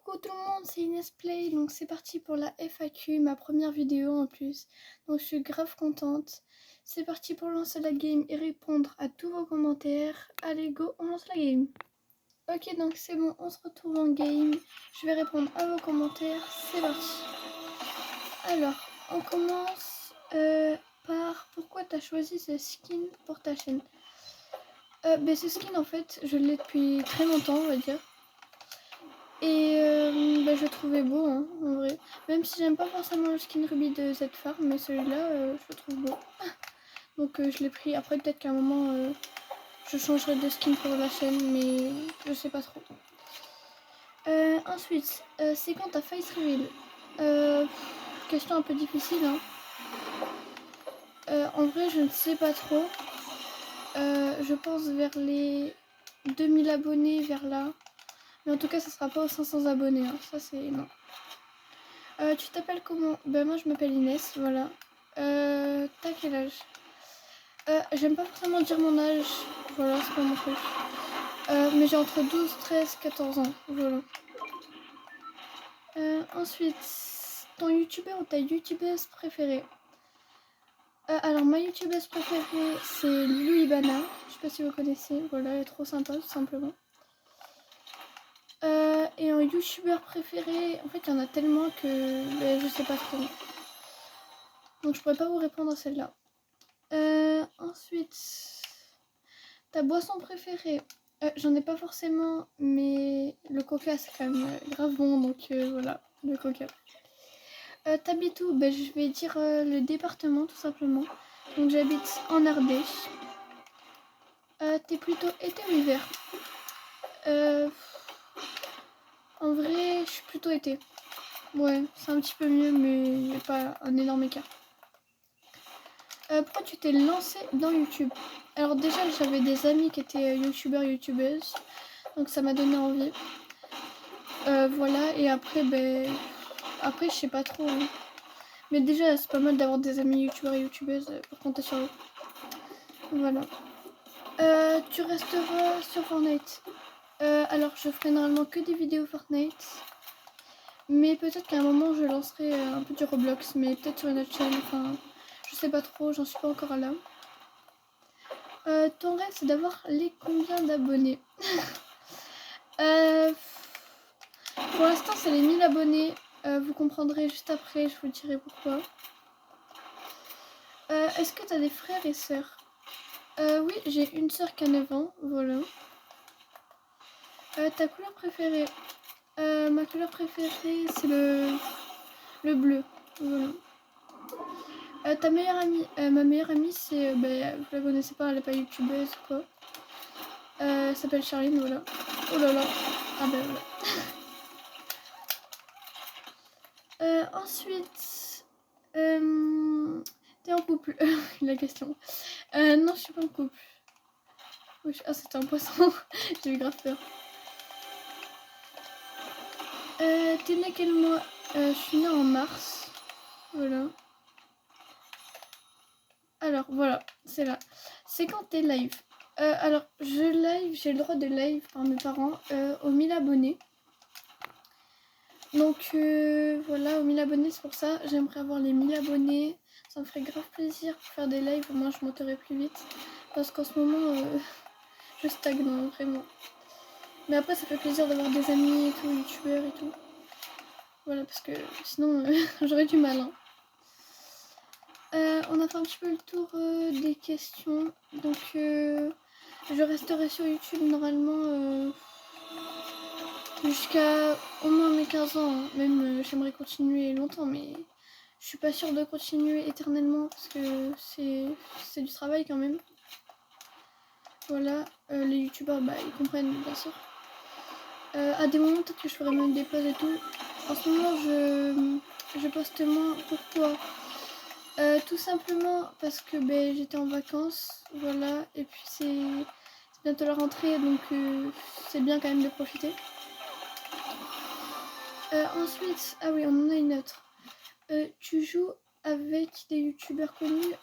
Coucou tout le monde, c'est Inès Play, donc c'est parti pour la FAQ, ma première vidéo en plus, donc je suis grave contente. C'est parti pour lancer la game et répondre à tous vos commentaires. Allez go, on lance la game. Ok, donc c'est bon, on se retrouve en game, je vais répondre à vos commentaires, c'est parti. Alors, on commence par pourquoi t'as choisi ce skin pour ta chaîne. Ce skin en fait, je l'ai depuis très longtemps on va dire. Et je le trouvais beau hein, en vrai. Même si j'aime pas forcément le skin rubis de cette farm, mais celui-là je le trouve beau. Donc je l'ai pris. Après peut-être qu'à un moment je changerai de skin pour la chaîne, mais je sais pas trop. Ensuite, c'est quand ta face reveal. Question un peu difficile hein. En vrai je ne sais pas trop. Je pense vers les 2000 abonnés, vers là. Mais en tout cas ça sera pas aux 500 abonnés hein. Ça c'est non. Tu t'appelles comment? Moi je m'appelle Inès, voilà. T'as quel âge? J'aime pas forcément dire mon âge, voilà, c'est pas mon truc. Mais j'ai entre 12, 13, 14 ans, voilà. Ensuite, ton youtubeur ou ta youtubeuse préférée? Alors ma youtubeuse préférée c'est Lilou Ibana, je sais pas si vous connaissez, voilà, elle est trop sympa tout simplement. Et en youtubeur préféré, en fait il y en a tellement que je sais pas trop. Donc je pourrais pas vous répondre à celle-là. Ensuite, ta boisson préférée? J'en ai pas forcément, mais le coca c'est quand même grave bon, donc voilà, le coca. T'habites où? Je vais dire le département tout simplement. Donc j'habite en Ardèche. T'es plutôt été ou hiver? En vrai, je suis plutôt été. Ouais, c'est un petit peu mieux, mais il n'y a pas un énorme écart. Pourquoi tu t'es lancé dans YouTube? Alors déjà j'avais des amis qui étaient youtubeurs, youtubeuses, donc ça m'a donné envie. Voilà, et après je sais pas trop hein. Mais déjà c'est pas mal d'avoir des amis youtubeurs et youtubeuses pour compter sur eux. Voilà. Tu resteras sur Fortnite? Alors je ferai normalement que des vidéos Fortnite, mais peut-être qu'à un moment je lancerai un peu du Roblox, mais peut-être sur une autre chaîne, enfin je sais pas trop, j'en suis pas encore là. Ton rêve c'est d'avoir les combien d'abonnés? Pour l'instant c'est les 1000 abonnés, vous comprendrez juste après, je vous dirai pourquoi. Est-ce que t'as des frères et sœurs? Oui, j'ai une sœur qui a 9 ans, voilà. Ta couleur préférée? Ma couleur préférée c'est le bleu, voilà. Ta meilleure amie? Ma meilleure amie c'est, vous la connaissez pas, elle est pas youtubeuse ou quoi. Elle s'appelle Charline, voilà. Oh là là, ah voilà. Ensuite, t'es en couple? La question. Non, je suis pas en couple. Ah, c'était un poisson. J'ai eu grave peur. T'es né quel mois? Je suis née en mars. Voilà. Alors, voilà, c'est là. C'est quand t'es live? Alors, j'ai le droit de live par mes parents aux 1000 abonnés. Donc voilà, aux 1000 abonnés, c'est pour ça. J'aimerais avoir les 1000 abonnés. Ça me ferait grave plaisir pour faire des lives. Au moins, je monterai plus vite. Parce qu'en ce moment, je stagne hein, vraiment. Mais après, ça fait plaisir d'avoir des amis et tout, youtubeurs et tout. Voilà, parce que sinon, j'aurais du mal. Hein. On a fait un petit peu le tour des questions. Donc, je resterai sur YouTube normalement jusqu'à au moins mes 15 ans. Hein. Même, j'aimerais continuer longtemps, mais je suis pas sûre de continuer éternellement parce que c'est du travail quand même. Voilà, les youtubeurs, ils comprennent bien sûr. À des moments, peut-être que je ferai même des pauses et tout. En ce moment, je poste moins. Pourquoi? Tout simplement parce que j'étais en vacances, voilà, et puis c'est bientôt la rentrée, donc c'est bien quand même de profiter. Ensuite, ah oui, on en a une autre. Tu joues avec des youtubeurs connus?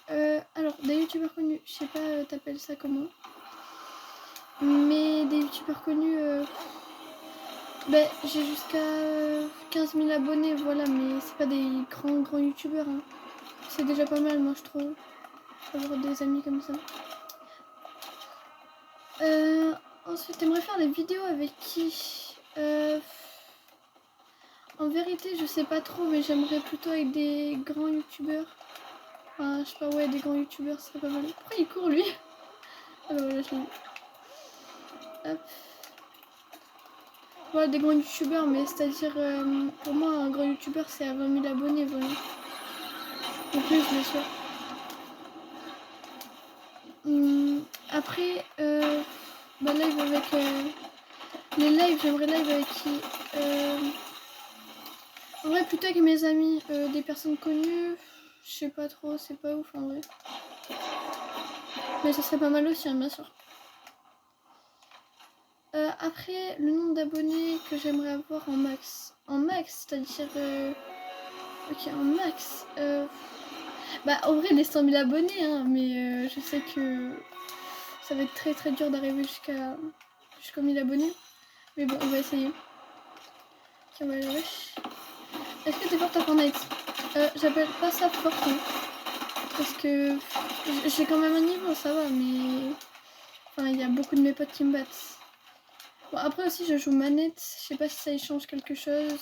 Alors, des youtubeurs connus, je sais pas, t'appelles ça comment? Mais des youtubeurs connus, Ben, j'ai jusqu'à 15 000 abonnés, voilà, mais c'est pas des grands youtubeurs. Hein. C'est déjà pas mal, moi, je trouve. Avoir des amis comme ça. Ensuite, t'aimerais faire des vidéos avec qui En vérité, je sais pas trop, mais j'aimerais plutôt avec des grands youtubeurs. Enfin, je sais pas, ouais, des grands youtubeurs, ce serait pas mal. Pourquoi il court, lui? Ah bah voilà, je l'ai vu. Hop. Voilà, des grands youtubeurs, mais c'est-à-dire, pour moi, un grand youtubeur, c'est à 20 000 abonnés, voilà. Ou plus, bien sûr. Après, bah, live avec... les lives, j'aimerais live avec qui En vrai, plutôt avec mes amis, des personnes connues, je sais pas trop, c'est pas ouf en vrai. Mais ça serait pas mal aussi, hein, bien sûr. Après, le nombre d'abonnés que j'aimerais avoir en max. En max, c'est-à-dire... Ok, en max. Bah, en vrai, les 100 000 abonnés, hein, mais je sais que ça va être très dur d'arriver jusqu'aux 1000 abonnés. Mais bon, on va essayer. Ok, on va aller rush. Est-ce que t'es forte à Fortnite? J'appelle pas ça fort, hein, parce que j'ai quand même un niveau, ça va, mais... Enfin, il y a beaucoup de mes potes qui me battent. Bon, après aussi, je joue manette. Je sais pas si ça y change quelque chose.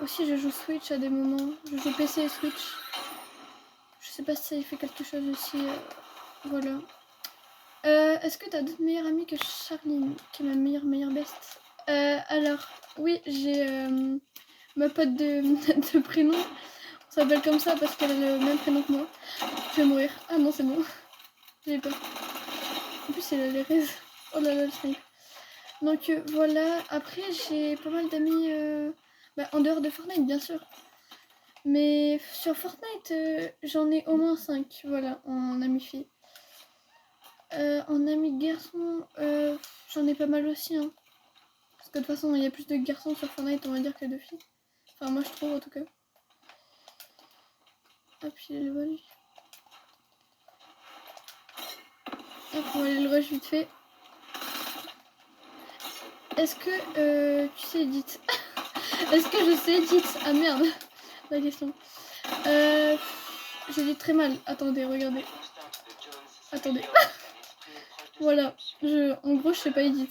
Aussi, je joue Switch à des moments. Je joue PC et Switch. Je sais pas si ça y fait quelque chose aussi. Voilà. Est-ce que t'as d'autres meilleurs amis que Charline, qui est ma meilleure best? Alors, oui, j'ai ma pote de prénom. On s'appelle comme ça parce qu'elle a le même prénom que moi. Je vais mourir. Ah non, c'est bon. J'ai peur. En plus, elle a les raises. Oh là là, le snipe. Donc voilà. Après, j'ai pas mal d'amis en dehors de Fortnite, bien sûr. Mais sur Fortnite, j'en ai au moins 5, voilà, en amis filles. En amis garçons, j'en ai pas mal aussi. Hein. Parce que de toute façon, il y a plus de garçons sur Fortnite, on va dire, que de filles. Enfin, moi, je trouve, en tout cas. Hop, il est le lui. Hop, on va aller le rush vite fait. Est-ce que tu sais edit? Est-ce que je sais edit? Ah merde, la question. J'édite très mal. Attendez, regardez. Attendez. Voilà. En gros, je sais pas edit.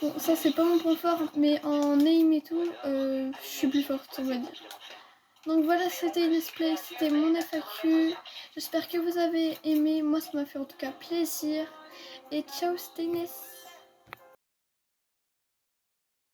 Bon, ça c'est pas mon point fort, mais en aim et tout, je suis plus forte, on va dire. Donc voilà, c'était une let's play, c'était mon FAQ. J'espère que vous avez aimé. Moi, ça m'a fait en tout cas plaisir. Et ciao, Stainless!